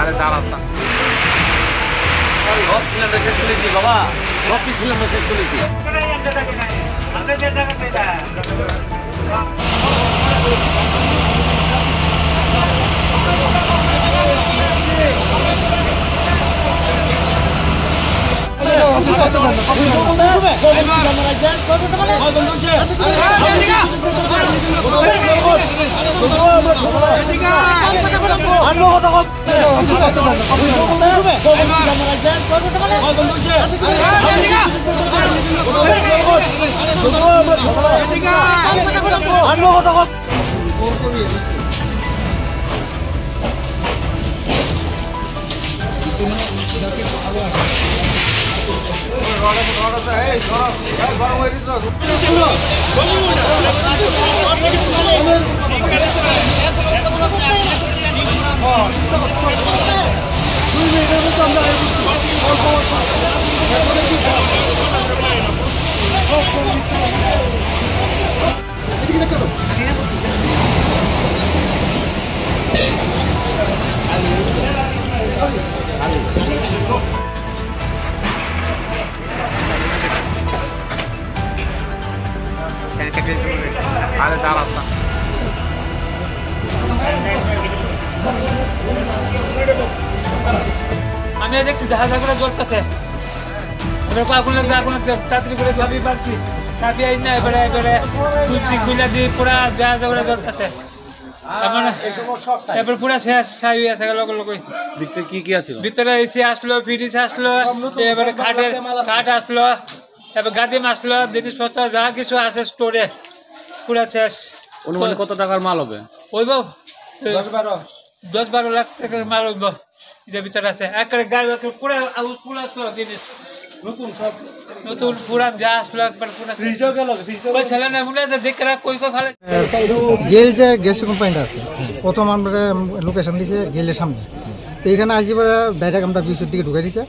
আরে দাঁড়ান না, সব সিলিন্ডার শেষ করেছি বাবা, সব সিলিন্ডার শেষ করেছি। আরে দাঁড়ান না, আমি দেখছি জাহাজ করে জ্বলতেছে, আগুন লাগবে, আগুন তাড়াতাড়ি করে চাবি পাচ্ছি, চাবি আই না এবারে এবারে তুলছি খুলে দিয়ে পুরা জাহাজ করে জ্বলতেছে। এবার পুরা শেষ চাবি আছে ভিতরে কি কি আছে? ভিতরে এসি আসলো, ফ্রিজ আসলো, এবারে খাট আসলো, এবার গাদিম আসলো, জিনিসপত্র যা কিছু আছে স্টোরে পুরা শেষ। অনুমানে কত টাকার মাল হবে? ওইব 10-12 লাখ টাকার মাল হইব এটার ভিতরে আছে। একবারে গাড়ি পুরা পুরা আসলো জিনিস, নতুন পুরান যা আসলো একবার পুরা ওই ছেলে মনে দেখে রাখ কই ফেলে। গেল যে গ্যাস কোম্পানিটা আছে, প্রথম আমরা লোকেশন দিয়েছে গেলের সামনে, তো এখানে আসি পরে ডাইরেক্ট আমরা বিশের দিকে ঢুকে দিচ্ছে।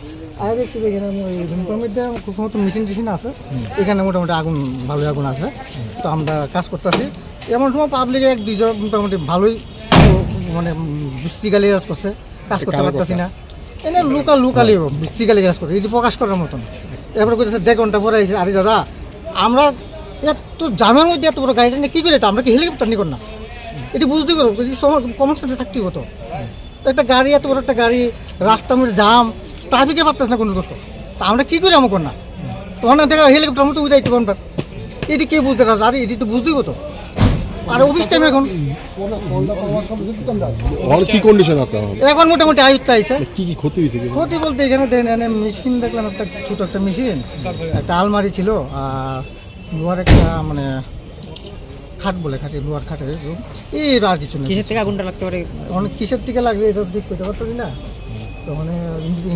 আর দেখছি এখানে রুমের মধ্যে খুব সময় মেশিন টেশিন আছে, এখানে মোটামুটি আগুন ভালোই আগুন আছে। তো আমরা কাজ করতেছি, এমন সময় পাবলিক 1-2 জন মোটামুটি ভালোই মানে বৃষ্টিকালি কাজ করছে, কাজ করতে পারতেছি না, এনে লোকালি বৃষ্টিকালি কাজ করছে, এই যে প্রকাশ করার মতন। এরপরে করতেছে 1.5 ঘন্টা পরে এসে, আরে দাদা আমরা এত জামের মধ্যে এত বড় গাড়িটা নিয়ে কী করে, আমরা কি হেলিকপ্টার নিয়ে না? এটি বুঝতেই পারবো, কমন সেন্সে থাকতেই হতো। একটা গাড়ি, এত বড় একটা গাড়ি, রাস্তার মধ্যে জাম, ট্রাফিকে পারতেছে না কোনো করতো, তা আমরা কী করে আমার না? ওখানে দেখা হেলিকপ্টার মতো উঠাইতে পারবেন, এটি কে বুঝতে পারছে? আরে এটি তো বুঝতেই হতো। আর অফিস টাইম এখন কি কন্ডিশন আছে এখন মোটামুটি আয়ত্ত আইছে। কি কি ক্ষতি হয়েছে? ক্ষতি বলতে এখানে এনে মেশিন দেখলাম, একটা ছোট একটা মেশিন, একটা আলমারি ছিল, আর লোহার একটা মানে খাট বলে খাটে, লোহার খাটের রুম, এই আর কিছু নেই। কিসের থেকে আগুনটা লাগতে পারে? অনেক কিসের থেকে লাগবে এটা ঠিক করতে পারছি না, তো মানে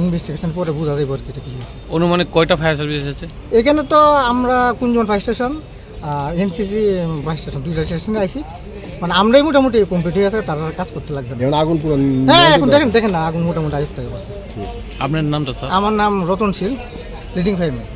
ইনভেস্টিগেশন পরে বোঝা যাবে আর কি এটা কি হয়েছে। অনুমানে কয়টা ফায়ার সার্ভিস আছে এখানে? তো আমরা কুঞ্জন ফায়ার স্টেশন আর এনসিসি ফায়ার স্টেশন, 2টা স্টেশনে আইসি, মানে আমরাই মোটামুটি কমপ্লিট হয়ে আছে, তারা কাজ করতে লাগছে। আগুন পুরো হ্যাঁ এখন দেখেন না, আগুন মোটামুটি আয়ত্ত হয়ে গেছে। আপনার নামটা স্যার? আমার নাম রতন শীল, লিডিং ফায়ারম্যান।